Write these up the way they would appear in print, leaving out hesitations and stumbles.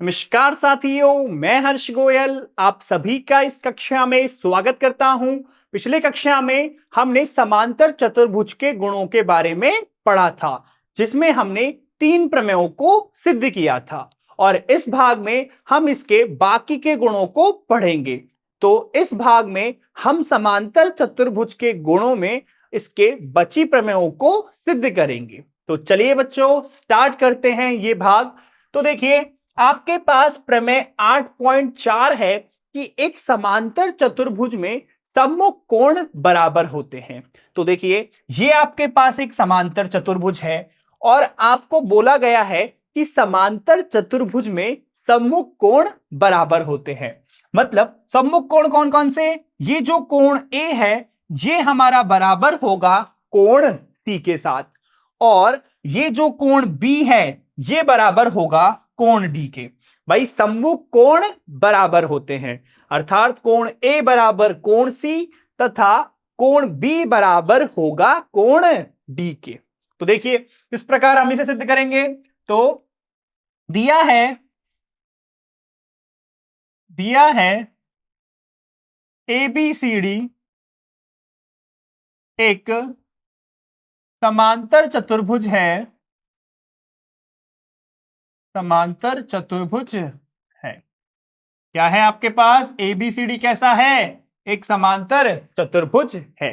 नमस्कार साथियों, मैं हर्ष गोयल आप सभी का इस कक्षा में स्वागत करता हूं। पिछले कक्षा में हमने समांतर चतुर्भुज के गुणों के बारे में पढ़ा था, जिसमें हमने तीन प्रमेयों को सिद्ध किया था और इस भाग में हम इसके बाकी के गुणों को पढ़ेंगे। तो इस भाग में हम समांतर चतुर्भुज के गुणों में इसके बची प्रमेयों को सिद्ध करेंगे। तो चलिए बच्चों, स्टार्ट करते हैं ये भाग। तो देखिए, आपके पास प्रमेय 8.4 है कि एक समांतर चतुर्भुज में सम्मुख कोण बराबर होते हैं। तो देखिए, ये आपके पास एक समांतर चतुर्भुज है और आपको बोला गया है कि समांतर चतुर्भुज में सम्मुख कोण बराबर होते हैं। मतलब सम्मुख कोण कौन कौन से? ये जो कोण ए है ये हमारा बराबर होगा कोण सी के साथ, और ये जो कोण बी है ये बराबर होगा कोण डी के। भाई, सम्मुख कोण बराबर होते हैं, अर्थात कोण ए बराबर कोण सी तथा कोण बी बराबर होगा कोण डी के। तो देखिए, इस प्रकार हम इसे सिद्ध करेंगे। तो दिया है ए बी सी डी एक समांतर चतुर्भुज है, समांतर चतुर्भुज है। क्या है आपके पास? एबीसीडी कैसा है? एक समांतर चतुर्भुज है।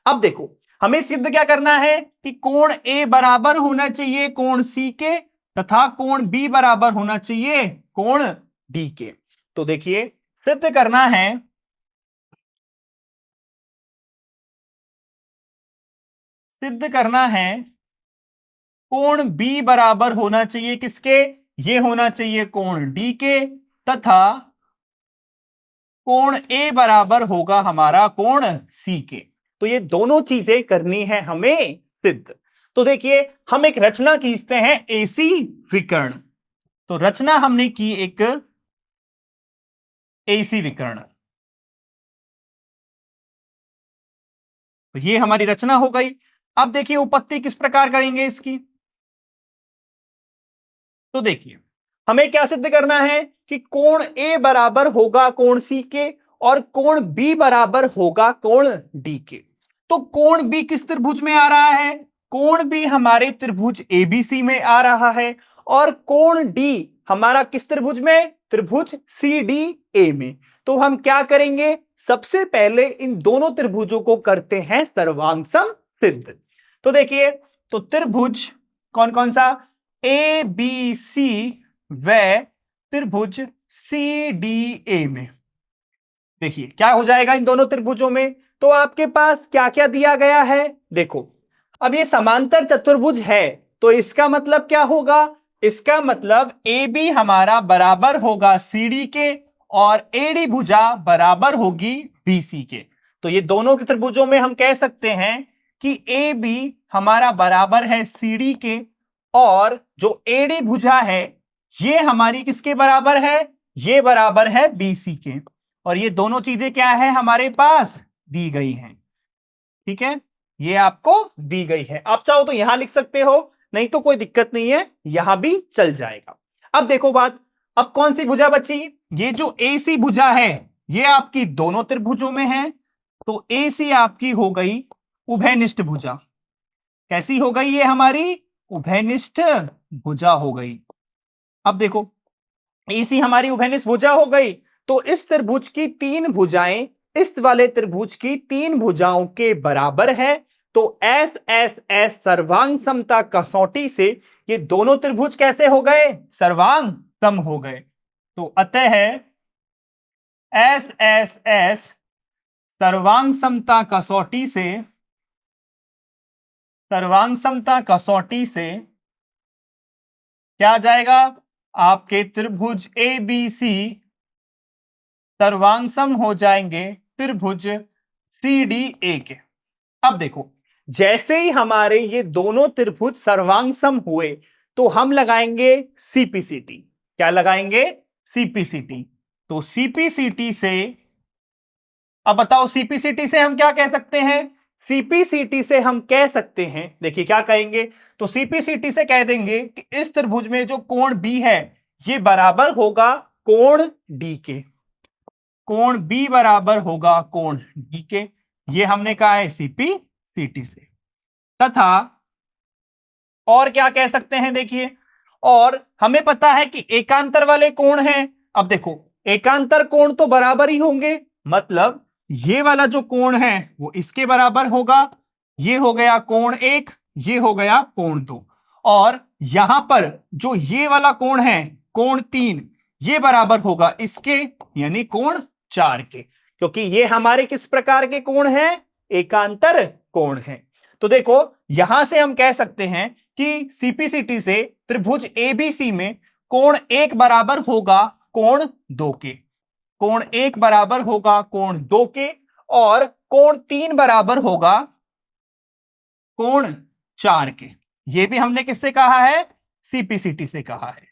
अब देखो, हमें सिद्ध क्या करना है कि कोण ए बराबर होना चाहिए कोण सी के तथा कोण बी बराबर होना चाहिए कोण डी के। तो देखिए, सिद्ध करना है, कोण बी बराबर होना चाहिए किसके? ये होना चाहिए कोण डी के, तथा कोण ए बराबर होगा हमारा कोण सी के। तो ये दोनों चीजें करनी है हमें सिद्ध। तो देखिए, हम एक रचना खींचते हैं एसी विकर्ण। तो रचना हमने की एक एसी विकर्ण। तो ये हमारी रचना हो गई। अब देखिए, उपपत्ति किस प्रकार करेंगे इसकी। तो देखिए, हमें क्या सिद्ध करना है कि कोण ए बराबर होगा कोण सी के और कोण बी बराबर होगा कोण डी के। तो कोण बी किस त्रिभुज में आ रहा है? कोण बी हमारे त्रिभुज एबीसी में आ रहा है, और कोण डी हमारा किस त्रिभुज में? त्रिभुज सी डी ए में। तो हम क्या करेंगे? सबसे पहले इन दोनों त्रिभुजों को करते हैं सर्वांग सम सिद्ध। तो देखिए, तो त्रिभुज कौन कौन सा? ए बी सी व त्रिभुज सी डी ए में। देखिए क्या हो जाएगा इन दोनों त्रिभुजों में। तो आपके पास क्या क्या दिया गया है? देखो, अब ये समांतर चतुर्भुज है तो इसका मतलब क्या होगा? इसका मतलब ए बी हमारा बराबर होगा सी डी के और ए डी भुजा बराबर होगी बी सी के। तो ये दोनों के त्रिभुजों में हम कह सकते हैं कि ए बी हमारा बराबर है सी डी के, और जो ए डी भुजा है ये हमारी किसके बराबर है? ये बराबर है बी सी के। और ये दोनों चीजें क्या है हमारे पास? दी गई हैं। ठीक है, ये आपको दी गई है। आप चाहो तो यहां लिख सकते हो, नहीं तो कोई दिक्कत नहीं है, यहां भी चल जाएगा। अब देखो बात, अब कौन सी भुजा बची? ये जो ए सी भुजा है ये आपकी दोनों त्रिभुजों में है। तो ए सी आपकी हो गई उभयनिष्ठ भुजा। कैसी हो गई? ये हमारी उभयनिष्ठ भुजा हो गई। अब देखो, ए सी हमारी उभयनिष्ठ भुजा हो गई, तो इस त्रिभुज की तीन भुजाएं इस वाले त्रिभुज की तीन भुजाओं के बराबर है। तो एस एस एस सर्वांग समता कसौटी से ये दोनों त्रिभुज कैसे हो गए? सर्वांग सम हो गए। तो अतः एस एस एस सर्वांग समता कसौटी से, सर्वांग समता कसौटी से क्या आ जाएगा? आपके त्रिभुज ए बी सी सर्वांग सम हो जाएंगे त्रिभुज सी डी ए के। अब देखो, जैसे ही हमारे ये दोनों त्रिभुज सर्वांग सम हुए तो हम लगाएंगे सीपीसीटी। क्या लगाएंगे? सीपीसीटी। तो सीपीसीटी से, अब बताओ सीपीसीटी से हम क्या कह सकते हैं? सीपीसीटी से हम कह सकते हैं, देखिए क्या कहेंगे, तो सीपीसीटी से कह देंगे कि इस त्रिभुज में जो कोण बी है ये बराबर होगा कोण डी के। कोण बी बराबर होगा कोण डी के। ये हमने कहा है सीपी सीटी से। तथा और क्या कह सकते हैं, देखिए, और हमें पता है कि एकांतर वाले कोण हैं। अब देखो, एकांतर कोण तो बराबर ही होंगे, मतलब ये वाला जो कोण है वो इसके बराबर होगा। ये हो गया कोण एक, ये हो गया कोण दो। और यहां पर जो ये वाला कोण है कोण तीन, ये बराबर होगा इसके, यानी कोण चार के, क्योंकि ये हमारे किस प्रकार के कोण हैं, एकांतर कोण हैं। तो देखो, यहां से हम कह सकते हैं कि सीपीसीटी से त्रिभुज एबीसी में कोण एक बराबर होगा कोण दो के। कोण एक बराबर होगा कोण दो के, और कोण तीन बराबर होगा कोण चार के। यह भी हमने किससे कहा है, सीपीसीटी से कहा है।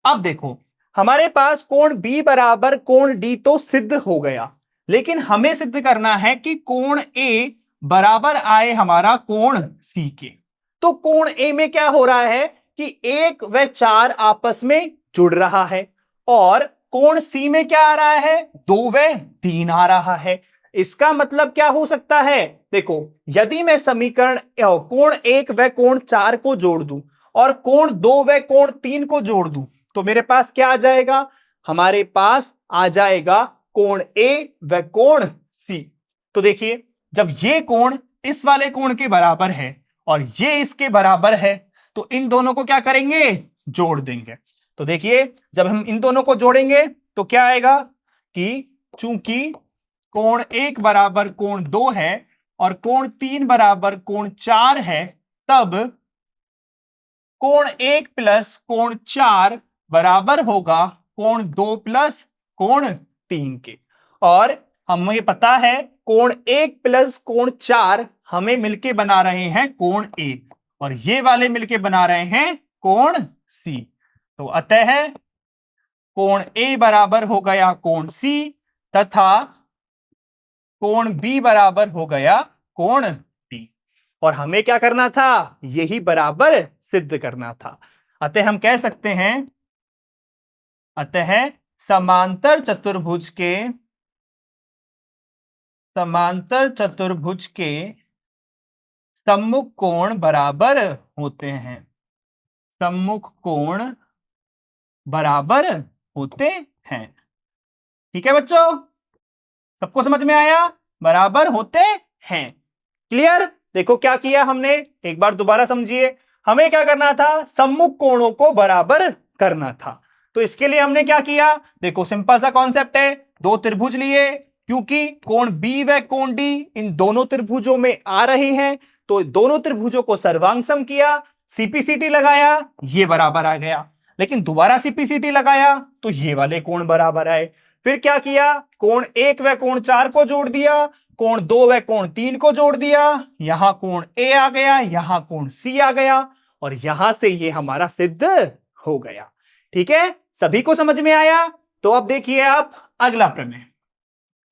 अब देखो, हमारे पास कोण बी बराबर कोण डी तो सिद्ध हो गया, लेकिन हमें सिद्ध करना है कि कोण ए बराबर आए हमारा कोण सी के। तो कोण ए में क्या हो रहा है कि एक व चार आपस में जुड़ रहा है, और कोण सी में क्या आ रहा है, दो व तीन आ रहा है। इसका मतलब क्या हो सकता है, देखो, यदि मैं समीकरण कोण एक व कोण चार को जोड़ दूं और कोण दो व कोण तीन को जोड़ दूं, तो मेरे पास क्या आ जाएगा, हमारे पास आ जाएगा कोण ए व कोण सी। तो देखिए, जब ये कोण इस वाले कोण के बराबर है और ये इसके बराबर है, तो इन दोनों को क्या करेंगे, जोड़ देंगे। तो देखिए, जब हम इन दोनों को जोड़ेंगे तो क्या आएगा कि चूंकि कोण एक बराबर कोण दो है और कोण तीन बराबर कोण चार है, तब कोण एक प्लस कोण चार बराबर होगा कोण दो प्लस कोण तीन के। और हमें पता है कोण एक प्लस कोण चार हमें मिलके बना रहे हैं कोण ए, और ये वाले मिलके बना रहे हैं कोण सी। तो अतः कोण ए बराबर हो गया कोण सी, तथा कोण बी बराबर हो गया कोण डी। और हमें क्या करना था, यही बराबर सिद्ध करना था। अतः हम कह सकते हैं, अतः समांतर चतुर्भुज के सम्मुख कोण बराबर होते हैं। सम्मुख कोण बराबर होते हैं। ठीक है बच्चों, सबको समझ में आया, बराबर होते हैं। क्लियर। देखो क्या किया हमने, एक बार दोबारा समझिए। हमें क्या करना था, सम्मुख कोणों को बराबर करना था। तो इसके लिए हमने क्या किया, देखो सिंपल सा कॉन्सेप्ट है, दो त्रिभुज लिए, क्योंकि कोण बी व कोण डी इन दोनों त्रिभुजों में आ रहे हैं, तो दोनों त्रिभुजों को सर्वांग सम किया, सीपीसीटी लगाया, ये बराबर आ गया। लेकिन दोबारा सीपीसीटी लगाया तो ये वाले कोण बराबर आए। फिर क्या किया, कोण एक व कोण चार को जोड़ दिया, कोण दो व कोण तीन को जोड़ दिया, यहां कोण ए आ गया, यहां कोण सी आ गया, और यहां से ये हमारा सिद्ध हो गया। ठीक है, सभी को समझ में आया। तो अब देखिए आप अगला प्रमेय।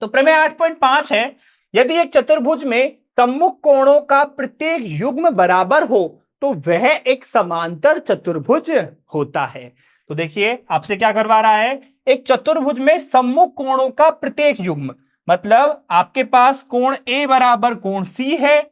तो प्रमेय 8.5 है, यदि एक चतुर्भुज में सम्मुख कोणों का प्रत्येक युग्म बराबर हो तो वह एक समांतर चतुर्भुज होता है। तो देखिए, आपसे क्या करवा रहा है, एक चतुर्भुज में सम्मुख कोणों का प्रत्येक युग्म, मतलब आपके पास कोण ए बराबर कोण सी है,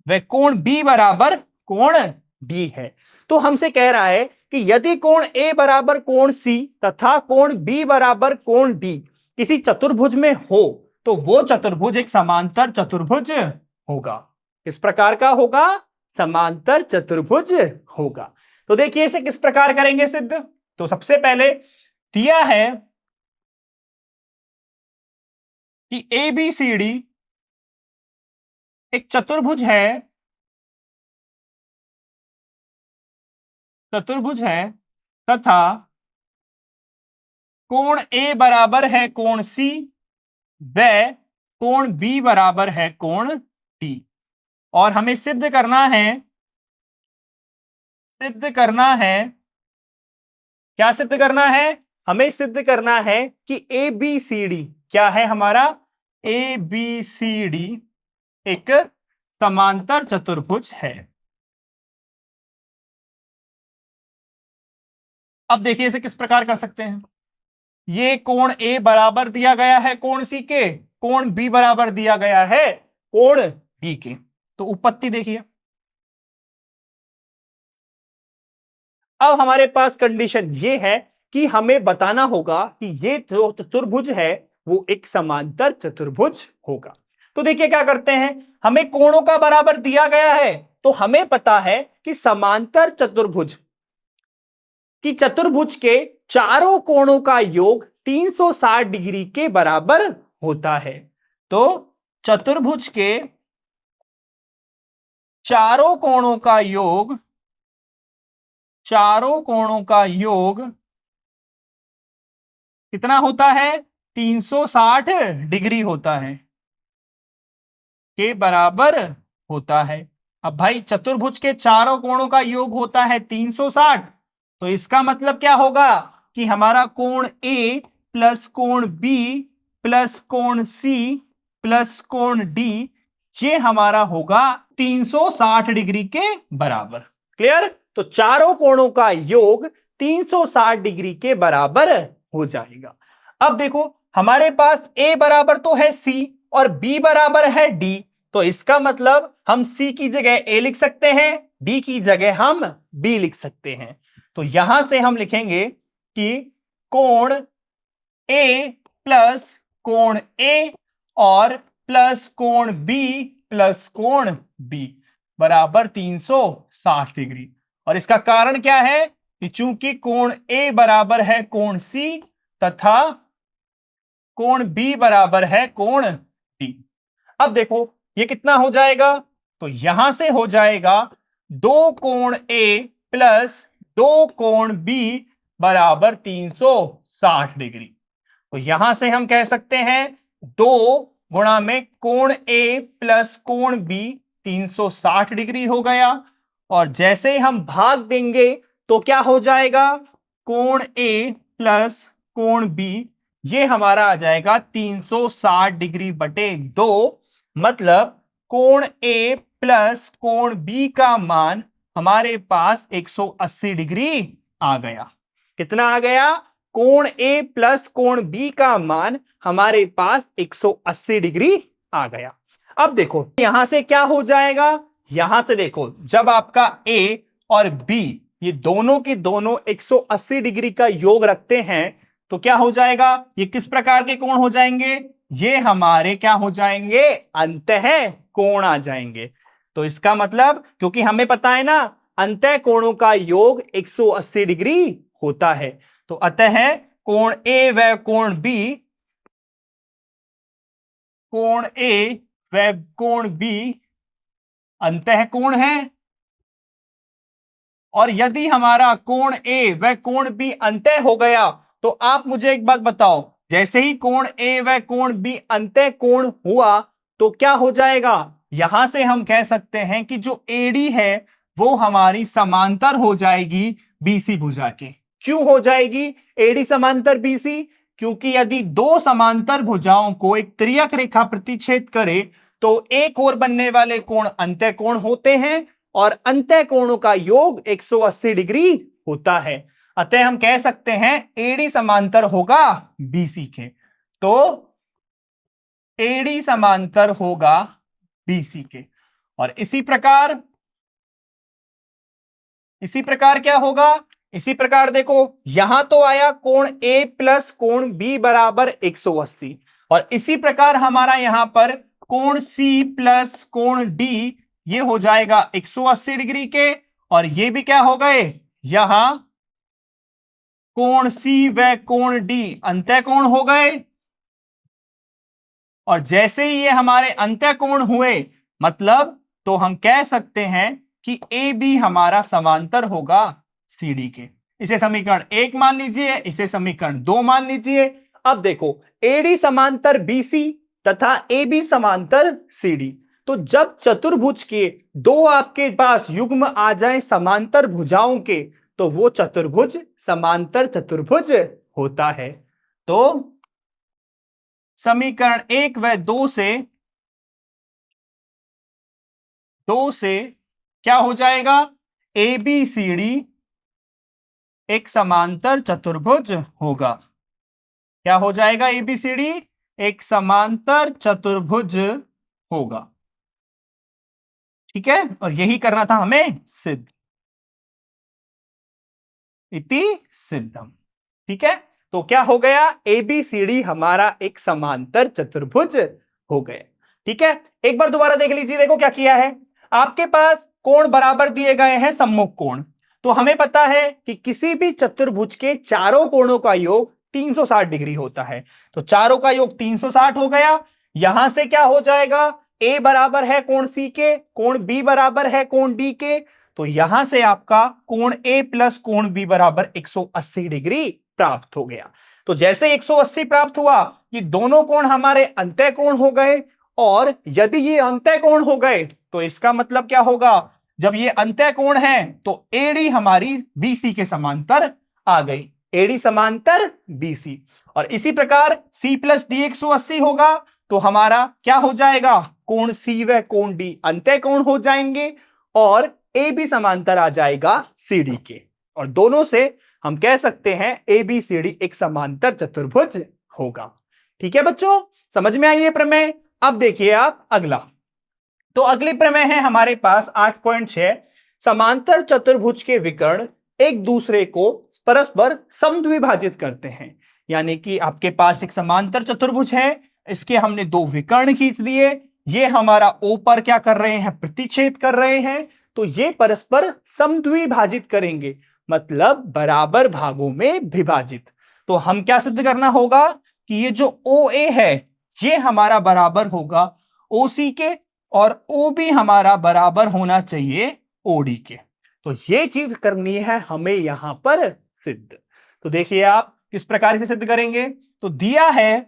वह कोण बी बराबर कोण डी है। तो हमसे कह रहा है कि यदि कोण ए बराबर कोण सी तथा कोण बी बराबर कोण डी किसी चतुर्भुज में हो, तो वो चतुर्भुज एक समांतर चतुर्भुज होगा। किस प्रकार का होगा, समांतर चतुर्भुज होगा। तो देखिए इसे किस प्रकार करेंगे सिद्ध। तो सबसे पहले दिया है कि ए बी सी डी एक चतुर्भुज है, तथा कोण ए बराबर है कोण सी व कोण बी बराबर है कोण डी। और हमें सिद्ध करना है, क्या सिद्ध करना है, हमें सिद्ध करना है कि ए बी सी डी क्या है हमारा, ए बी सी डी एक समांतर चतुर्भुज है। अब देखिए इसे किस प्रकार कर सकते हैं। ये कोण ए बराबर दिया गया है कोण सी के, कोण बी बराबर दिया गया है कोण डी के। तो उपपत्ति देखिए, अब हमारे पास कंडीशन ये है कि हमें बताना होगा कि ये जो चतुर्भुज है वो एक समांतर चतुर्भुज होगा। तो देखिए क्या करते हैं, हमें कोणों का बराबर दिया गया है, तो हमें पता है कि समांतर चतुर्भुज कि चतुर्भुज के चारों कोणों का योग 360 डिग्री के बराबर होता है। तो चतुर्भुज के चारों कोणों का योग, चारों कोणों का योग कितना होता है, 360 डिग्री होता है, के बराबर होता है। अब भाई चतुर्भुज के चारों कोणों का योग होता है 360, तो इसका मतलब क्या होगा कि हमारा कोण ए प्लस कोण बी प्लस कोण सी प्लस कोण डी ये हमारा होगा 360 डिग्री के बराबर। क्लियर? तो चारों कोणों का योग 360 डिग्री के बराबर हो जाएगा। अब देखो हमारे पास ए बराबर तो है सी और बी बराबर है डी, तो इसका मतलब हम सी की जगह ए लिख सकते हैं, डी की जगह हम बी लिख सकते हैं। तो यहां से हम लिखेंगे कि कोण ए प्लस कोण ए और प्लस कोण बी प्लस कोण बी बराबर 360 डिग्री। और इसका कारण क्या है कि चूंकि कोण ए बराबर है कोण सी तथा कोण बी बराबर है कोण डी। अब देखो ये कितना हो जाएगा, तो यहां से हो जाएगा 2 कोण ए प्लस 2 कोण बी बराबर 360 डिग्री। तो यहां से हम कह सकते हैं 2 गुणा में कोण ए प्लस कोण बी 360 डिग्री हो गया। और जैसे ही हम भाग देंगे तो क्या हो जाएगा, कोण ए प्लस कोण बी ये हमारा आ जाएगा 360 डिग्री बटे 2, मतलब कोण ए प्लस कोण बी का मान हमारे पास 180 डिग्री आ गया। कितना आ गया, कोण ए प्लस कोण बी का मान हमारे पास 180 डिग्री आ गया। अब देखो यहां से क्या हो जाएगा, यहां से देखो जब आपका ए और बी ये दोनों के दोनों 180 डिग्री का योग रखते हैं तो क्या हो जाएगा, ये किस प्रकार के कोण हो जाएंगे, ये हमारे क्या हो जाएंगे, अंतः कोण आ जाएंगे। तो इसका मतलब क्योंकि हमें पता है ना अंतः कोणों का योग 180 डिग्री होता है, तो अतः कोण ए व कोण बी, कोण ए व कोण बी अंतः कोण है। और यदि हमारा कोण ए व कोण बी अंतः हो गया तो आप मुझे एक बात बताओ, जैसे ही कोण ए व कोण बी अंतः कोण हुआ तो क्या हो जाएगा, यहां से हम कह सकते हैं कि जो एडी है वो हमारी समांतर हो जाएगी बीसी भुजा के। क्यों हो जाएगी एडी समांतर बीसी, क्योंकि यदि दो समांतर भुजाओं को एक त्रियक रेखा प्रतिच्छेद करे तो एक ओर बनने वाले कोण अंतः कोण होते हैं और अंतः कोणों का योग 180 डिग्री होता है। अतः हम कह सकते हैं एडी समांतर होगा बीसी के। तो एडी समांतर होगा बीसी के। और इसी प्रकार क्या होगा, इसी प्रकार देखो यहां तो आया कोण ए प्लस कोण बी बराबर 180 और इसी प्रकार हमारा यहां पर कोण सी प्लस कोण डी ये हो जाएगा 180 डिग्री के। और ये भी क्या हो गए, यहां कोण सी व कोण डी अंतः कोण हो गए। और जैसे ही ये हमारे अंतः कोण हुए मतलब तो हम कह सकते हैं कि ए बी हमारा समांतर होगा सी डी के। इसे समीकरण 1 मान लीजिए, इसे समीकरण 2 मान लीजिए। अब देखो एडी समांतर बीसी तथा ए बी समांतर सी डी, तो जब चतुर्भुज के दो आपके पास युग्म आ जाए समांतर भुजाओं के तो वो चतुर्भुज समांतर चतुर्भुज होता है। तो समीकरण 1 व 2 से क्या हो जाएगा, ए बी सी डी एक समांतर चतुर्भुज होगा। क्या हो जाएगा? एबीसीडी एक समांतर चतुर्भुज होगा। ठीक है, और यही करना था हमें, सिद्ध इति सिद्धम। ठीक है, तो क्या हो गया? एबीसीडी हमारा एक समांतर चतुर्भुज हो गया। ठीक है, एक बार दोबारा देख लीजिए। देखो क्या किया है, आपके पास कोण बराबर दिए गए हैं, सम्मुख कोण। तो हमें पता है कि किसी भी चतुर्भुज के चारों कोणों का योग 360 डिग्री होता है। तो चारों का योग 360 हो गया। यहां से क्या हो जाएगा? ए बराबर है कोण सी के, कोण बी बराबर है कोण डी के। तो यहां से आपका कोण ए प्लस कोण बी बराबर 180 डिग्री प्राप्त हो गया। तो जैसे 180 प्राप्त हुआ, ये दोनों कोण हमारे अंतः कोण हो गए। और यदि ये अंतः कोण हो गए तो इसका मतलब क्या होगा? जब ये अंतः कोण है तो एडी हमारी बीसी के समांतर आ गई, एडी समांतर बीसी। और इसी प्रकार सी प्लस डी 180 होगा तो हमारा क्या हो जाएगा? कोण सी व कोण डी अंतः कोण हो जाएंगे और ए बी समांतर आ जाएगा सी डी के। और दोनों से हम कह सकते हैं ए बी सी डी एक समांतर चतुर्भुज होगा। ठीक है बच्चों, समझ में आई ये प्रमेय? अब देखिए आप अगला। तो अगली प्रमेय है हमारे पास 8.6, समांतर चतुर्भुज के विकर्ण एक दूसरे को परस्पर समद्विभाजित करते हैं। यानी कि आपके पास एक समांतर चतुर्भुज है, इसके हमने दो विकर्ण खींच दिए, ये हमारा ओ पर क्या कर रहे हैं? प्रतिच्छेद कर रहे हैं। तो ये परस्पर समद्विभाजित करेंगे, मतलब बराबर भागों में विभाजित। तो हम क्या सिद्ध करना होगा कि ये जो ओ ए है ये हमारा बराबर होगा ओ सी के, और ओ बी हमारा बराबर होना चाहिए ओडी के। तो ये चीज करनी है हमें यहां पर सिद्ध। तो देखिए आप किस प्रकार से सिद्ध करेंगे। तो दिया है,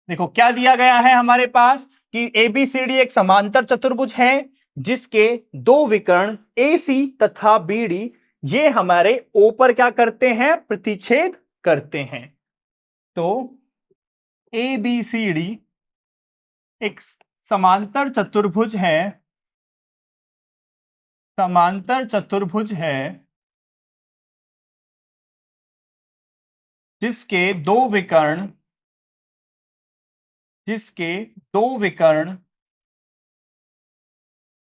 देखो क्या दिया गया है हमारे पास कि एबीसीडी एक समांतर चतुर्भुज है जिसके दो विकर्ण एसी तथा बीडी ये हमारे ओ पर क्या करते हैं? प्रतिच्छेद करते हैं। तो एबीसीडी एक समांतर चतुर्भुज है, समांतर चतुर्भुज है जिसके दो विकर्ण, जिसके दो विकर्ण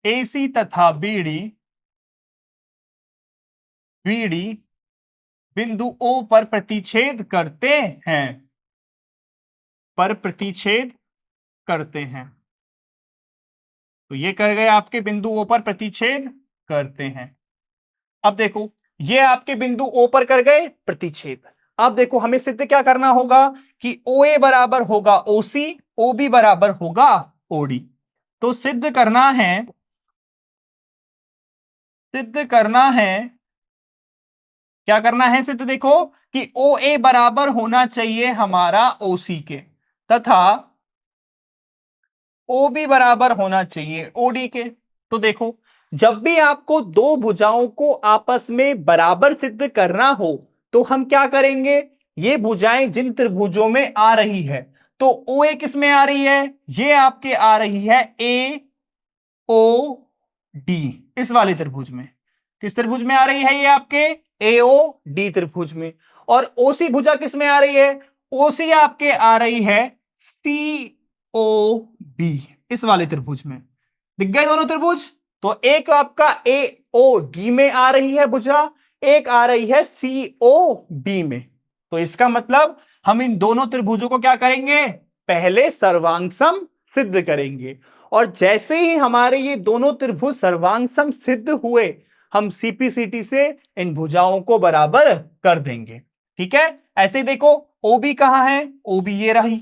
एसी तथा बीडी, बीडी बिंदु ओ पर प्रतिच्छेद करते हैं, पर प्रतिच्छेद करते हैं। तो ये कर गए आपके बिंदु ओ पर प्रतिच्छेद करते हैं। अब देखो ये आपके बिंदु ओ पर कर गए प्रतिच्छेद। अब देखो हमें सिद्ध क्या करना होगा कि ओ ए बराबर होगा ओसी, ओ बी बराबर होगा ओडी। तो सिद्ध करना है, सिद्ध करना है, क्या करना है सिद्ध? देखो कि ओ ए बराबर होना चाहिए हमारा ओसी के तथा ओ बी बराबर होना चाहिए ओडी के। तो देखो जब भी आपको दो भुजाओं को आपस में बराबर सिद्ध करना हो तो हम क्या करेंगे? ये भुजाएं जिन त्रिभुजों में आ रही है, तो ओ ए किस में आ रही है? ये आपके आ रही है ए ओ डी, इस वाले त्रिभुज में। किस त्रिभुज में आ रही है? ये आपके ए ओ डी त्रिभुज में। और ओसी भुजा किस में आ रही है? ओसी आपके आ रही है सी ओ बी, इस वाले त्रिभुज में। दिख गए दोनों त्रिभुज? तो एक आपका ए ओ डी में आ रही है भुजा, एक आ रही है सी ओ बी में। तो इसका मतलब हम इन दोनों त्रिभुजों को क्या करेंगे? पहले सर्वांग सम सिद्ध करेंगे। और जैसे ही हमारे ये दोनों त्रिभुज सर्वांग सम सिद्ध हुए, हम सीपीसीटी से इन भुजाओं को बराबर कर देंगे। ठीक है, ऐसे ही देखो ओबी कहां है? ओबी ये रही,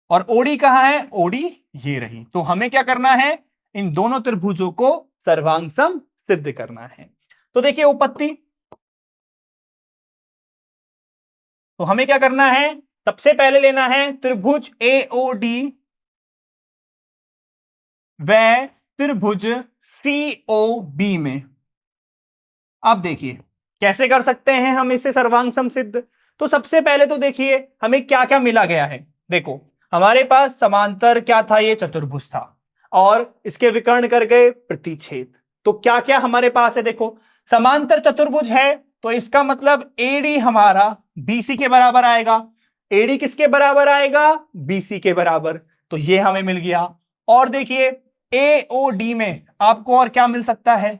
और ओडी कहां है? ओडी ये रही। तो हमें क्या करना है? इन दोनों त्रिभुजों को सर्वांग सम सिद्ध करना है। तो देखिए उपपत्ति, तो हमें क्या करना है? सबसे पहले लेना है त्रिभुज एओडी व त्रिभुज सीओबी में। अब देखिए कैसे कर सकते हैं हम इसे सर्वांग सम सिद्ध। तो सबसे पहले तो देखिए हमें क्या क्या मिला गया है। देखो हमारे पास समांतर क्या था? ये चतुर्भुज था, और इसके विकर्ण कर गए प्रतिच्छेद। तो क्या क्या हमारे पास है, देखो समांतर चतुर्भुज है तो इसका मतलब एडी हमारा बीसी के बराबर आएगा। एडी किसके बराबर आएगा, बीसी के बराबर, तो ये हमें मिल गया। और देखिए एओडी में आपको और क्या मिल सकता है,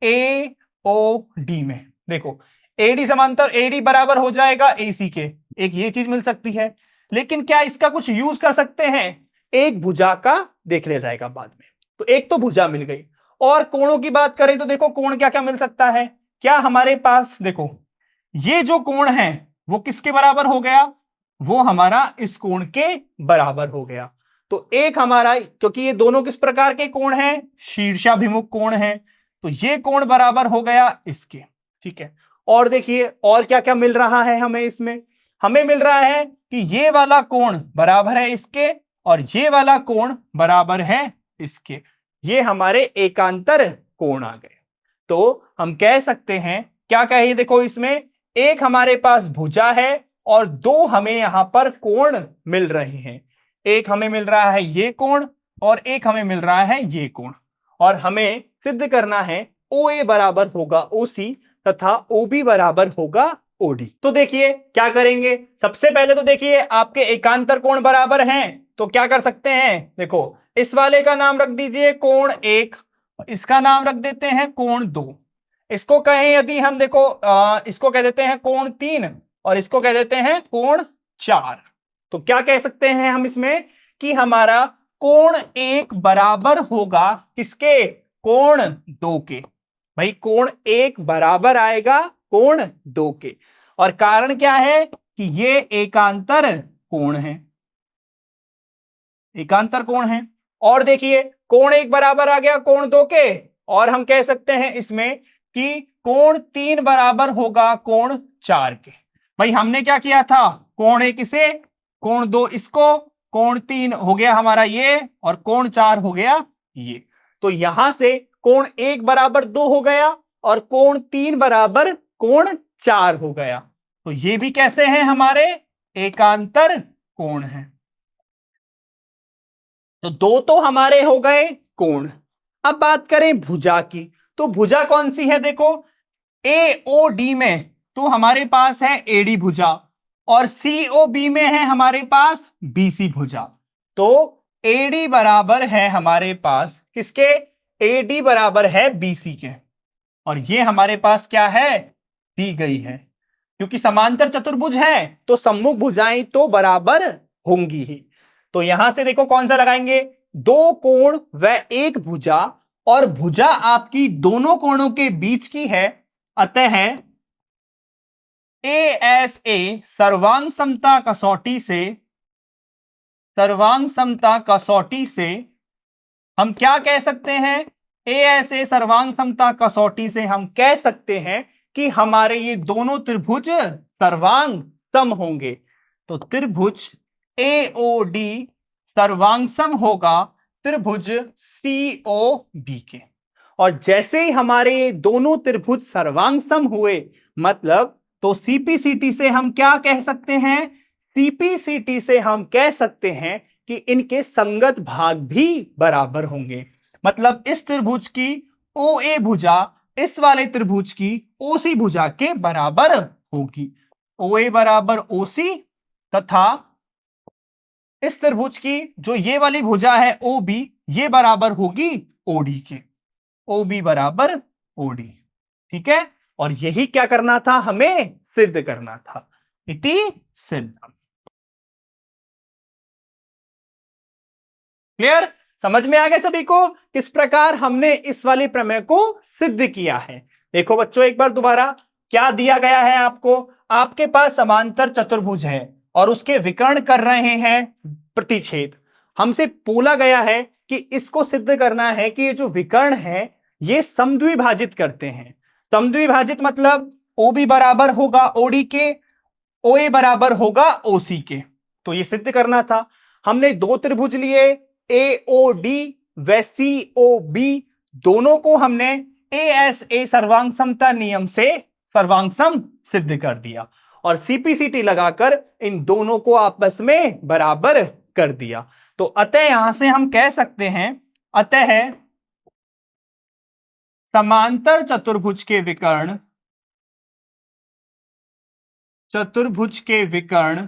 एओडी में देखो एडी समांतर एडी बराबर हो जाएगा एसी के, एक ये चीज मिल सकती है। लेकिन क्या इसका कुछ यूज कर सकते हैं, एक भुजा का देख लिया जाएगा बाद में। तो एक तो भुजा मिल गई, और कोणों की बात करें तो देखो कोण क्या क्या मिल सकता है, क्या हमारे पास देखो ये जो कोण है वो किसके बराबर हो गया, वो हमारा इस कोण के बराबर हो गया। तो एक हमारा, क्योंकि ये दोनों किस प्रकार के कोण हैं, शीर्षाभिमुख कोण है, तो ये कोण बराबर हो गया इसके, ठीक है। और देखिए और क्या क्या मिल रहा है हमें इसमें, हमें मिल रहा है कि ये वाला कोण बराबर है इसके और ये वाला कोण बराबर है इसके, ये हमारे एकांतर कोण आ गए। तो हम कह सकते हैं, क्या कहिए, देखो इसमें एक हमारे पास भुजा है और दो हमें यहां पर कोण मिल रहे हैं। एक हमें मिल रहा है ये कोण और एक हमें मिल रहा है ये कोण, और हमें सिद्ध करना है ओ ए बराबर होगा ओ सी तथा ओ बी बराबर होगा ओ डी। तो देखिए क्या करेंगे, सबसे पहले तो देखिए आपके एकांतर कोण बराबर हैं, तो क्या कर सकते हैं, देखो इस वाले का नाम रख दीजिए कोण एक, इसका नाम रख देते हैं कोण दो, इसको कहें यदि हम देखो इसको कह देते हैं कोण तीन और इसको कह देते हैं कोण चार। तो क्या कह सकते हैं हम इसमें कि हमारा कोण एक बराबर होगा किसके, कोण दो के। भाई कोण एक बराबर आएगा कोण दो के, और कारण क्या है कि ये एकांतर कोण है, एकांतर कोण है। और देखिए कोण एक बराबर आ गया कोण दो के, और हम कह सकते हैं इसमें कि कोण तीन बराबर होगा कोण चार के। भाई हमने क्या किया था, कोण एक इसे, कोण दो इसको, कोण तीन हो गया हमारा ये, और कोण चार हो गया ये। तो यहां से कोण एक बराबर दो हो गया और कोण तीन बराबर कोण चार हो गया। तो ये भी कैसे हैं, हमारे एकांतर कोण हैं। तो दो तो हमारे हो गए कोण। अब बात करें भुजा की, तो भुजा कौन सी है, देखो एओडी में तो हमारे पास है एडी भुजा और सीओबी में है हमारे पास बीसी भुजा। तो एडी बराबर है हमारे पास किसके, एडी बराबर है बीसी के, और ये हमारे पास क्या है, दी गई है। क्योंकि समांतर चतुर्भुज है तो सम्मुख भुजाएं तो बराबर होंगी ही। तो यहां से देखो कौन सा लगाएंगे, दो कोण व एक भुजा, और भुजा आपकी दोनों कोणों के बीच की है, अतः एएसए सर्वांग समता कसौटी से, सर्वांग समता कसौटी से हम क्या कह सकते हैं, एएसए सर्वांग समता कसौटी से हम कह सकते हैं कि हमारे ये दोनों त्रिभुज सर्वांग सम होंगे। तो त्रिभुज एओडी सर्वांग सम होगा त्रिभुज सीओबी के, और जैसे ही हमारे दोनों त्रिभुज सर्वांग सम हुए मतलब, तो सीपीसीटी से हम क्या कह सकते हैं, सीपीसीटी से हम कह सकते हैं कि इनके संगत भाग भी बराबर होंगे। मतलब इस त्रिभुज की ओ ए भुजा इस वाले त्रिभुज की ओसी भुजा के बराबर होगी, ओ ए बराबर ओसी, तथा इस त्रिभुज की जो ये वाली भुजा है ओ बी, ये बराबर होगी ओडी के, ओ बी बराबर ओडी, ठीक है। और यही क्या करना था, हमें सिद्ध करना था, इति सिद्धम। क्लियर, समझ में आ गया सभी को किस प्रकार हमने इस वाले प्रमेय को सिद्ध किया है। देखो बच्चों एक बार दोबारा क्या दिया गया है आपको, आपके पास समांतर चतुर्भुज है और उसके विकर्ण कर रहे हैं प्रतिच्छेद। हमसे बोला गया है कि इसको सिद्ध करना है कि ये जो विकर्ण है ये समद्विभाजित करते हैं। समद्विभाजित मतलब ओ बी बराबर होगा ओडी के, ओ ए बराबर होगा ओसी के। तो ये सिद्ध करना था। हमने दो त्रिभुज लिए एओडी व सीओबी, दोनों को हमने एएसए सर्वांग समता नियम से सर्वांग सम सिद्ध कर दिया और सीपीसीटी लगाकर इन दोनों को आपस में बराबर कर दिया। तो अतः यहां से हम कह सकते हैं, अतः समांतर चतुर्भुज के विकर्ण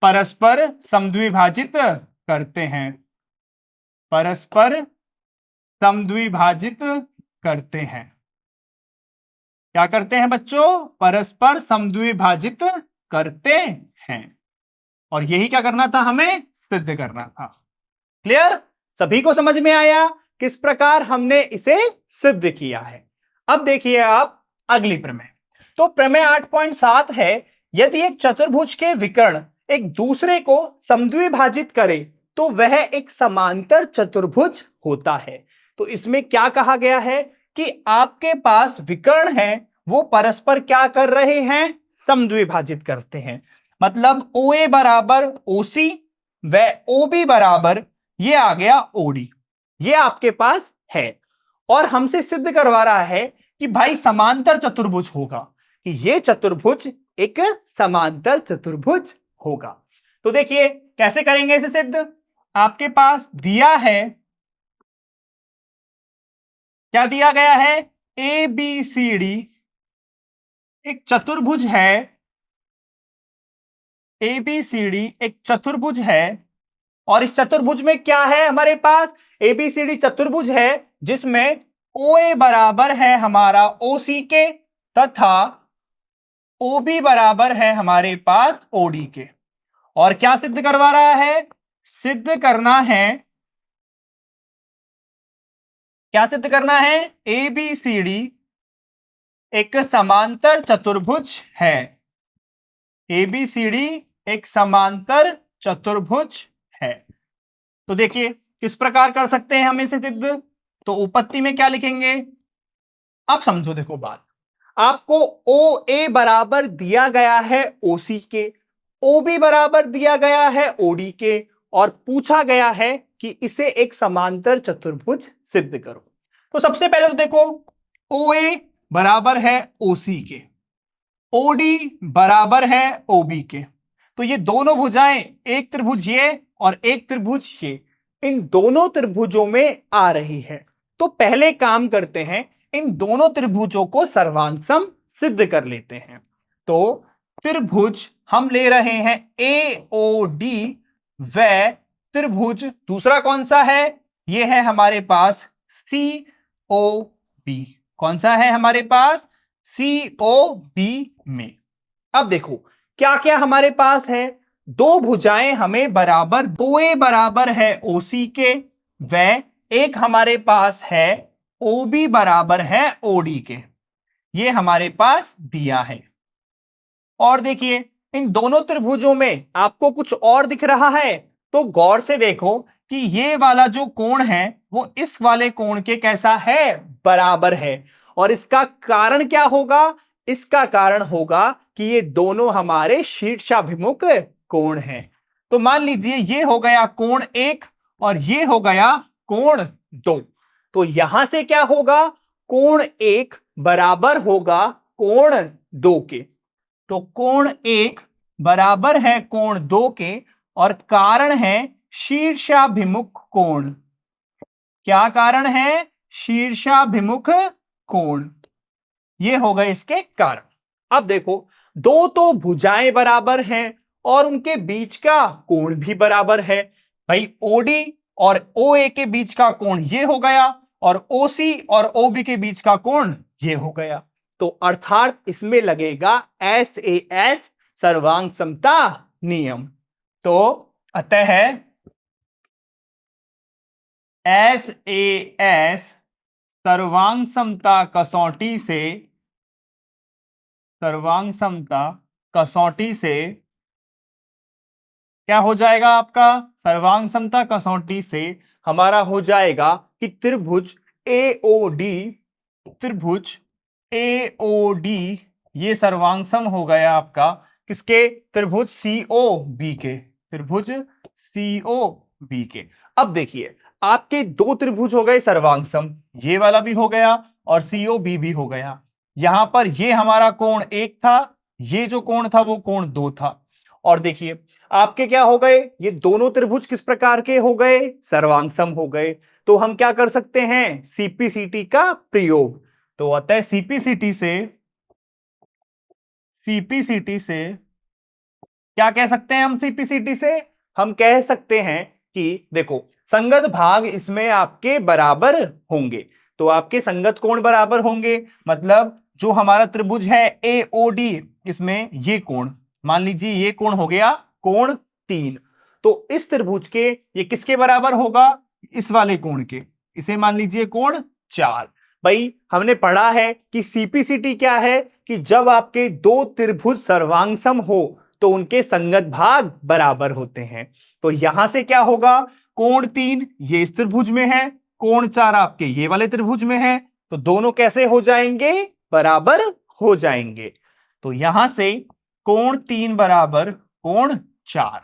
परस्पर समद्विभाजित करते हैं, परस्पर समद्विभाजित करते हैं। क्या करते हैं बच्चों? परस्पर समद्विभाजित करते हैं। और यही क्या करना था? हमें सिद्ध करना था। क्लियर? सभी को समझ में आया किस प्रकार हमने इसे सिद्ध किया है? अब देखिए आप अगली प्रमेय। तो प्रमेय 8.7 है, यदि एक चतुर्भुज के विकर्ण एक दूसरे को समद्विभाजित करे तो वह एक समांतर चतुर्भुज होता है। तो इसमें क्या कहा गया है कि आपके पास विकर्ण है, वो परस्पर क्या कर रहे हैं? समद्विभाजित करते हैं। मतलब OA बराबर OC व OB बराबर ये आ गया OD, ये आपके पास है। और हमसे सिद्ध करवा रहा है कि भाई समांतर चतुर्भुज होगा, कि ये चतुर्भुज एक समांतर चतुर्भुज होगा। तो देखिए कैसे करेंगे इसे सिद्ध। आपके पास दिया है, क्या दिया गया है? ABCD एक चतुर्भुज है, ABCD एक चतुर्भुज है। और इस चतुर्भुज में क्या है हमारे पास? ABCD चतुर्भुज है जिसमें OA बराबर है हमारा OC के तथा OB बराबर है हमारे पास OD के। और क्या सिद्ध करवा रहा है? सिद्ध करना है, क्या सिद्ध करना है? ABCD एक समांतर चतुर्भुज है, ABCD एक समांतर चतुर्भुज है। तो देखिए किस प्रकार कर सकते हैं हम इसे सिद्ध। तो उपपत्ति में क्या लिखेंगे? आप समझो, देखो बात, आपको OA बराबर दिया गया है OC के, OB बराबर दिया गया है OD के, और पूछा गया है कि इसे एक समांतर चतुर्भुज सिद्ध करो। तो सबसे पहले तो देखो, OA बराबर है OC के, OD बराबर है OB के। तो ये दोनों भुजाएं, एक त्रिभुज ये और एक त्रिभुज ये, इन दोनों त्रिभुजों में आ रही है। तो पहले काम करते हैं, इन दोनों त्रिभुजों को सर्वांगसम सिद्ध कर लेते हैं। तो त्रिभुज हम ले रहे हैं AOD व त्रिभुज दूसरा कौन सा है? यह है हमारे पास COB। कौन सा है हमारे पास? COB में। अब देखो क्या क्या हमारे पास है। दो भुजाएं हमें बराबर, OA बराबर है OC के व एक हमारे पास है OB बराबर है OD के, ये हमारे पास दिया है। और देखिए इन दोनों त्रिभुजों में आपको कुछ और दिख रहा है, तो गौर से देखो कि ये वाला जो कोण है वो इस वाले कोण के कैसा है? बराबर है। और इसका कारण क्या होगा? इसका कारण होगा कि ये दोनों हमारे शीर्षाभिमुख कोण हैं। तो मान लीजिए ये हो गया कोण 1 और ये हो गया कोण 2। तो यहां से क्या होगा? कोण 1 बराबर होगा कोण 2 के। तो कोण 1 बराबर है कोण 2 के और कारण है शीर्षाभिमुख कोण। क्या कारण है? शीर्षाभिमुख कोण। ये हो गए इसके कारण। अब देखो दो तो भुजाएं बराबर हैं और उनके बीच का कोण भी बराबर है। भाई OD और OA के बीच का कोण ये हो गया और OC और OB के बीच का कोण ये हो गया। तो अर्थात इसमें लगेगा SAS सर्वांग समता नियम। तो अतः SAS सर्वांग समता कसौटी से, सर्वांग समता कसौटी से क्या हो जाएगा आपका? सर्वांग समता कसौटी से हमारा हो जाएगा कि त्रिभुज AOD, त्रिभुज AOD ये सर्वांगसम हो गया आपका किसके? त्रिभुज COB के, त्रिभुज COB के। अब देखिए आपके दो त्रिभुज हो गए सर्वांगसम, ये वाला भी हो गया और COB भी हो गया। यहां पर ये हमारा कोण 1 था, ये जो कोण था वो कोण 2 था। और देखिए आपके क्या हो गए? ये दोनों त्रिभुज किस प्रकार के हो गए? सर्वांगसम हो गए। तो हम क्या कर सकते हैं, सीपीसीटी का प्रयोग। तो अतः सीपीसीटी से क्या कह सकते हैं हम, सीपीसीटी से हम कह सकते हैं कि देखो संगत भाग इसमें आपके बराबर होंगे। तो आपके संगत कोण बराबर होंगे, मतलब जो हमारा त्रिभुज है एओडी, इसमें ये कोण, मान लीजिए ये कोण हो गया कोण 3, तो इस त्रिभुज के ये किसके बराबर होगा, इस वाले कोण के, इसे मान लीजिए कोण 4। भाई हमने पढ़ा है कि सीपीसीटी क्या है, कि जब आपके दो त्रिभुज सर्वांगसम हो तो उनके संगत भाग बराबर होते हैं। तो यहां से क्या होगा, कोण 3 ये इस त्रिभुज में है, कोण 4 आपके ये वाले त्रिभुज में है, तो दोनों कैसे हो जाएंगे, बराबर हो जाएंगे। तो यहां से कोण 3 बराबर कोण 4।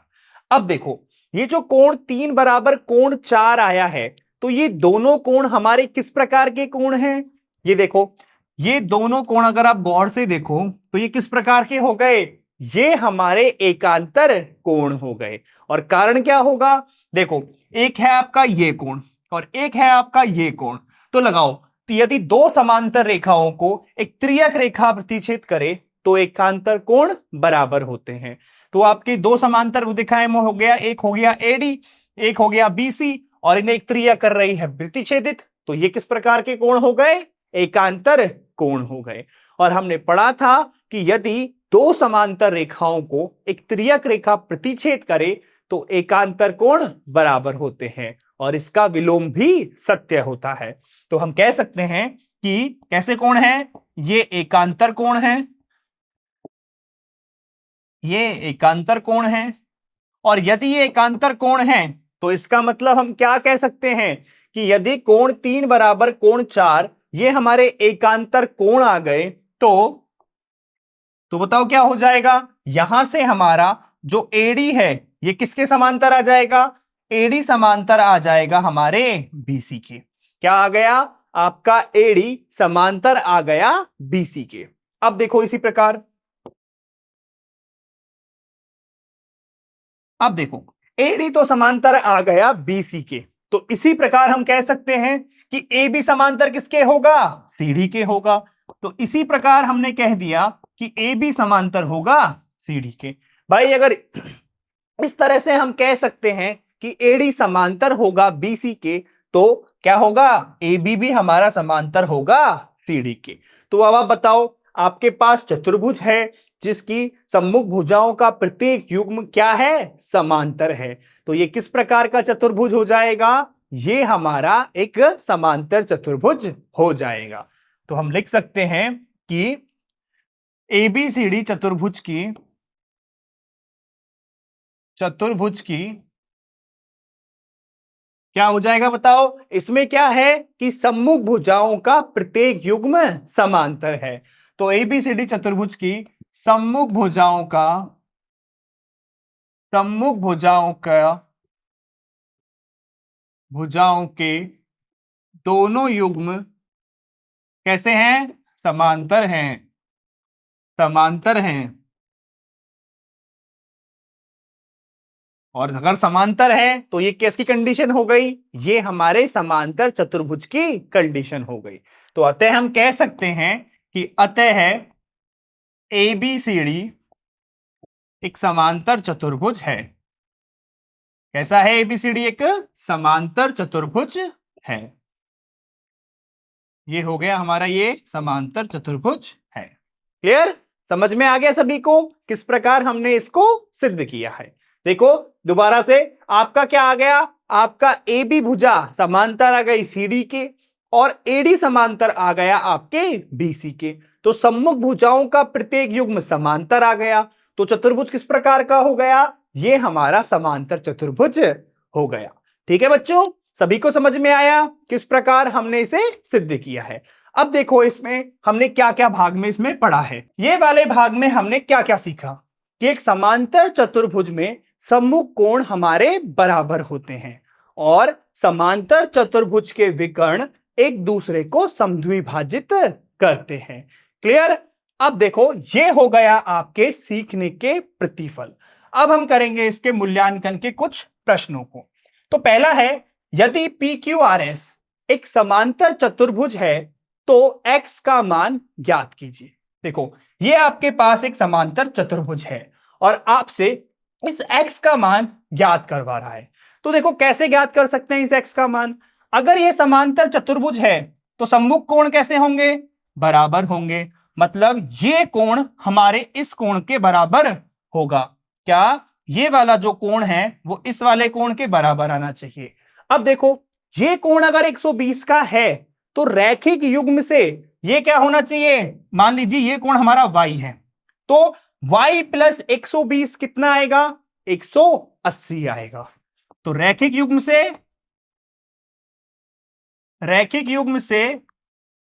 अब देखो ये जो कोण 3 बराबर कोण 4 आया है, तो ये दोनों कोण हमारे किस प्रकार के कोण हैं, ये देखो ये दोनों कोण अगर आप गौर से देखो तो ये किस प्रकार के हो गए, ये हमारे एकांतर कोण हो गए। और कारण क्या होगा, देखो एक है आपका ये कोण और एक है आपका ये कोण, तो लगाओ, तो यदि दो समांतर रेखाओं को एक त्रियक रेखा प्रतिच्छेद करे तो एकांतर कोण बराबर होते हैं। तो आपके दो समांतर रेखाएं में हो गया, एक हो गया एडी, एक हो गया बीसी, और इन्हें एक त्रियक कर रही है प्रतिच्छेदित, तो ये किस प्रकार के कोण हो गए, एकांतर कोण हो गए। और हमने पढ़ा था कि यदि दो समांतर रेखाओं को एक त्रियक रेखा प्रतिच्छेद करे तो एकांतर कोण बराबर होते हैं, और इसका विलोम भी सत्य होता है। तो हम कह सकते हैं कि कैसे कोण है, ये एकांतर कोण है, ये एकांतर कोण है, और यदि ये एकांतर कोण है तो इसका मतलब हम क्या कह सकते हैं कि यदि कोण 3 बराबर कोण 4 ये हमारे एकांतर कोण आ गए तो बताओ क्या हो जाएगा, यहां से हमारा जो एडी है ये किसके समांतर आ जाएगा, एडी समांतर आ जाएगा हमारे बीसी के। क्या आ गया, आपका एडी समांतर आ गया बीसी के। अब देखो इसी प्रकार, अब देखो एडी तो समांतर आ गया बीसी के, तो इसी प्रकार हम कह सकते हैं कि ए बी समांतर किसके होगा, सीडी के होगा। तो इसी प्रकार हमने कह दिया कि ए बी समांतर होगा सीडी के। भाई अगर इस तरह से हम कह सकते हैं कि एडी समांतर होगा बीसी के, तो क्या होगा, ए बी भी हमारा समांतर होगा सीडी के। तो अब आप बताओ, आपके पास चतुर्भुज है जिसकी सम्मुख भुजाओं का प्रत्येक युग्म क्या है, समांतर है, तो ये किस प्रकार का चतुर्भुज हो जाएगा, ये हमारा एक समांतर चतुर्भुज हो जाएगा। तो हम लिख सकते हैं कि एबीसीडी चतुर्भुज की क्या हो जाएगा बताओ, इसमें क्या है कि सम्मुख भुजाओं का प्रत्येक युग्म समांतर है। तो एबीसीडी चतुर्भुज की सम्मुख भुजाओं के दोनों युग्म कैसे हैं, समांतर हैं। और अगर समांतर है तो ये किसकी कंडीशन हो गई, ये हमारे समांतर चतुर्भुज की कंडीशन हो गई। तो अतः हम कह सकते हैं कि अतः एबीसीडी एक समांतर चतुर्भुज है। कैसा है, एबीसीडी एक समांतर चतुर्भुज है। ये हो गया हमारा, ये समांतर चतुर्भुज है। क्लियर, समझ में आ गया सभी को किस प्रकार हमने इसको सिद्ध किया है। देखो दोबारा से आपका क्या आ गया, आपका ए बी भुजा समांतर आ गई सीडी के, और एडी समांतर आ गया आपके बीसी के। तो सम्मुख भुजाओं का प्रत्येक युग्म समांतर आ गया, तो चतुर्भुज किस प्रकार का हो गया, ये हमारा समांतर चतुर्भुज हो गया। ठीक है बच्चों, सभी को समझ में आया किस प्रकार हमने इसे सिद्ध किया है। अब देखो इसमें हमने क्या क्या भाग में इसमें पढ़ा है। ये वाले भाग में हमने क्या क्या सीखा कि एक समांतर चतुर्भुज में सम्मुख कोण हमारे बराबर होते हैं, और समांतर चतुर्भुज के विकर्ण एक दूसरे को समद्विभाजित करते हैं। क्लियर, अब देखो ये हो गया आपके सीखने के प्रतिफल। अब हम करेंगे इसके मूल्यांकन के कुछ प्रश्नों को। तो पहला है, यदि पी क्यू आर एस एक समांतर चतुर्भुज है तो x का मान ज्ञात कीजिए। देखो, ये आपके पास एक समांतर चतुर्भुज है और आपसे इस x का मान ज्ञात करवा रहा है। तो देखो कैसे ज्ञात कर सकते हैं इस x का मान। अगर ये समांतर चतुर्भुज है तो सम्मुख कोण कैसे होंगे? बराबर होंगे। मतलब ये कोण हमारे इस कोण के बराबर होगा। क्या? ये वाला जो कोण है वो इस वाले कोण के बराबर आना चाहिए। अब देखो, ये कोण अगर 120 का है तो रैखिक युग्म से ये क्या होना चाहिए? मान लीजिए ये कोण हमारा y है, तो y प्लस 120 कितना आएगा? 180 आएगा। तो रैखिक युग्म से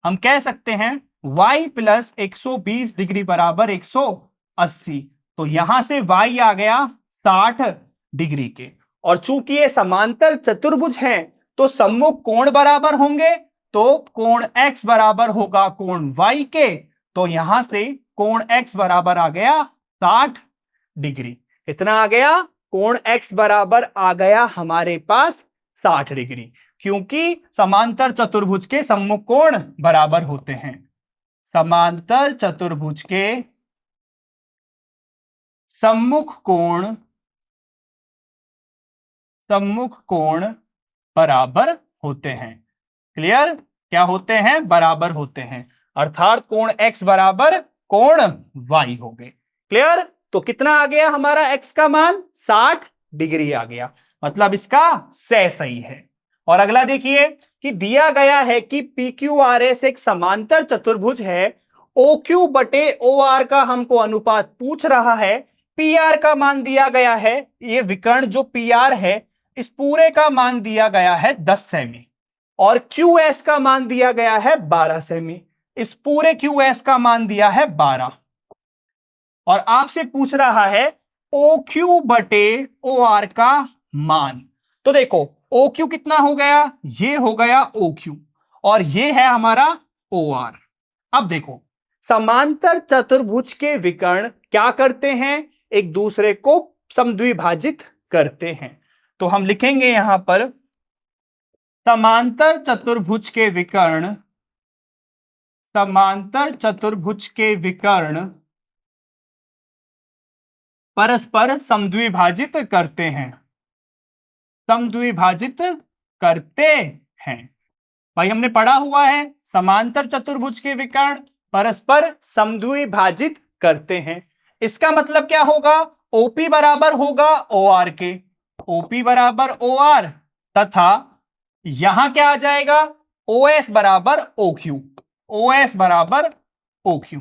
हम कह सकते हैं y प्लस 120 डिग्री बराबर 180। तो यहां से y आ गया 60 डिग्री के। और चूंकि ये समांतर चतुर्भुज हैं तो सम्मुख कोण बराबर होंगे, तो कोण x बराबर होगा कोण y के। तो यहां से कोण x बराबर आ गया 60 डिग्री। कितना आ गया? कोण x बराबर आ गया हमारे पास 60 डिग्री, क्योंकि समांतर चतुर्भुज के सम्मुख कोण बराबर होते हैं। समांतर चतुर्भुज के सम्मुख कोण बराबर होते हैं। क्लियर? क्या होते हैं? बराबर होते हैं। अर्थात कोण x बराबर कोण y हो गए। क्लियर? तो कितना आ गया हमारा x का मान? 60 डिग्री आ गया। मतलब इसका सही है। और अगला देखिए कि दिया गया है कि पी क्यू आर एस एक समांतर चतुर्भुज है। ओ क्यू बटे ओ आर का हमको अनुपात पूछ रहा है। पी आर का मान दिया गया है, ये विकर्ण जो पी आर है इस पूरे का मान दिया गया है 10 सेमी, और क्यू एस का मान दिया गया है 12 सेमी। इस पूरे क्यू एस का मान दिया है 12 और आपसे पूछ रहा है ओ क्यू बटे ओ आर का मान। तो देखो ओ क्यू कितना हो गया? ये हो गया ओ क्यू और ये है हमारा ओ आर। अब देखो, समांतर चतुर्भुज के विकर्ण क्या करते हैं? एक दूसरे को समद्विभाजित करते हैं। तो हम लिखेंगे यहां पर समांतर चतुर्भुज के विकर्ण परस्पर समद्विभाजित करते हैं। भाई हमने पढ़ा हुआ है समांतर चतुर्भुज के विकर्ण परस्पर समद्विभाजित करते हैं। इसका मतलब क्या होगा? ओपी बराबर होगा ओ आर के। ओपी बराबर ओ आर तथा यहां क्या आ जाएगा? ओ एस बराबर ओ क्यू। ओ एस बराबर ओ क्यू।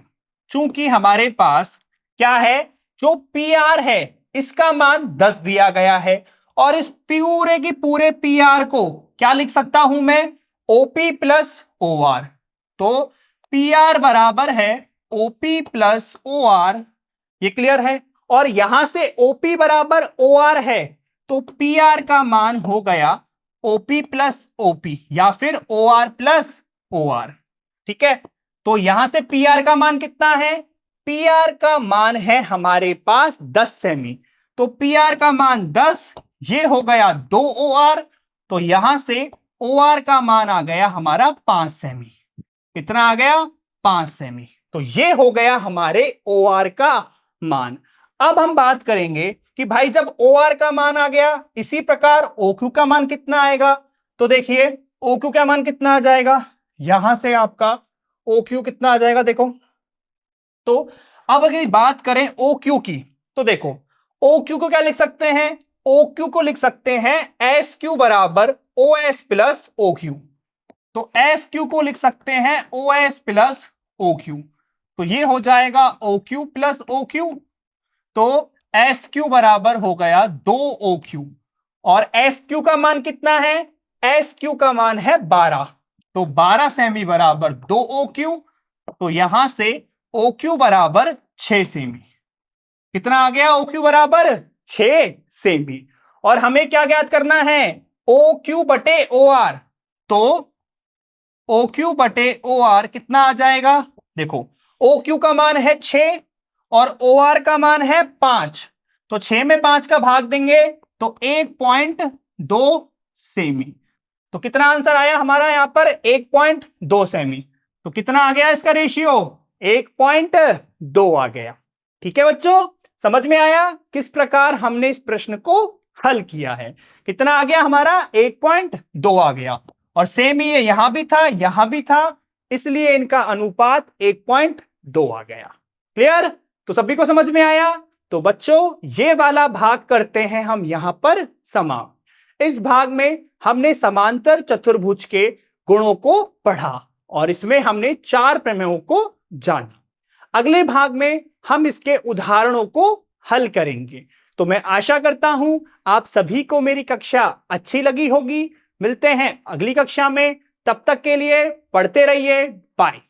चूंकि हमारे पास क्या है? जो पी आर है इसका मान 10 दिया गया है और इस पूरे की पूरे पी आर को क्या लिख सकता हूं मैं? OP plus O R. तो पी आर बराबर है ओपी प्लस ओ आर। ये क्लियर है? और यहां से ओपी बराबर ओ आर है तो पी आर का मान हो गया ओपी प्लस ओपी या फिर O R plus O R. ठीक है? तो यहां से पी आर का मान कितना है? पी आर का मान है हमारे पास 10 सेमी। तो पी आर का मान 10, ये हो गया 2 ओ आर। तो यहां से ओ आर का मान आ गया हमारा 5 सेमी। कितना आ गया? 5 सेमी। तो ये हो गया हमारे ओ आर का मान। अब हम बात करेंगे कि भाई जब ओ आर का मान आ गया, इसी प्रकार ओ क्यू का मान कितना आएगा? तो देखिए ओ क्यू का मान कितना आ जाएगा? यहां से आपका ओ क्यू कितना आ जाएगा? देखो, तो अब अगर बात करें ओ क्यू की, तो देखो ओ क्यू को क्या लिख सकते हैं? ओ क्यू को लिख सकते हैं एस क्यू बराबर O S plus O Q. तो एस क्यू को लिख सकते हैं O S plus O Q. तो ये हो जाएगा O Q plus O Q. तो एस क्यू बराबर हो गया 2 ओ क्यू और एस क्यू का मान कितना है? एस क्यू का मान है 12। तो 12 सेमी बराबर 2 ओ क्यू। तो यहां से ओ क्यू बराबर 6 सेमी। कितना आ गया? ओ क्यू बराबर 6 सेमी। और हमें क्या ज्ञात करना है? ओ क्यू बटे ओ आर। तो ओ क्यू बटे ओ आर कितना आ जाएगा? देखो ओ क्यू का मान है 6 और ओ आर का मान है 5। तो 6 में 5 का भाग देंगे तो 1.2 सेमी। तो कितना आंसर आया हमारा यहां पर 1.2 सेमी। तो कितना आ गया इसका रेशियो 1.2 आ गया। ठीक है बच्चों, समझ में आया किस प्रकार हमने इस प्रश्न को हल किया है। कितना आ गया हमारा 1.2 आ गया, और सेम ही यहां भी था यहां भी था, इसलिए इनका अनुपात 1.2 आ गया। क्लियर? तो सभी को समझ में आया। तो बच्चों ये वाला भाग करते हैं हम यहां पर समाप्त। इस भाग में हमने समांतर चतुर्भुज के गुणों को पढ़ा और इसमें हमने 4 प्रमेयों को जाना। अगले भाग में हम इसके उदाहरणों को हल करेंगे। तो मैं आशा करता हूं आप सभी को मेरी कक्षा अच्छी लगी होगी। मिलते हैं अगली कक्षा में, तब तक के लिए पढ़ते रहिए। बाय।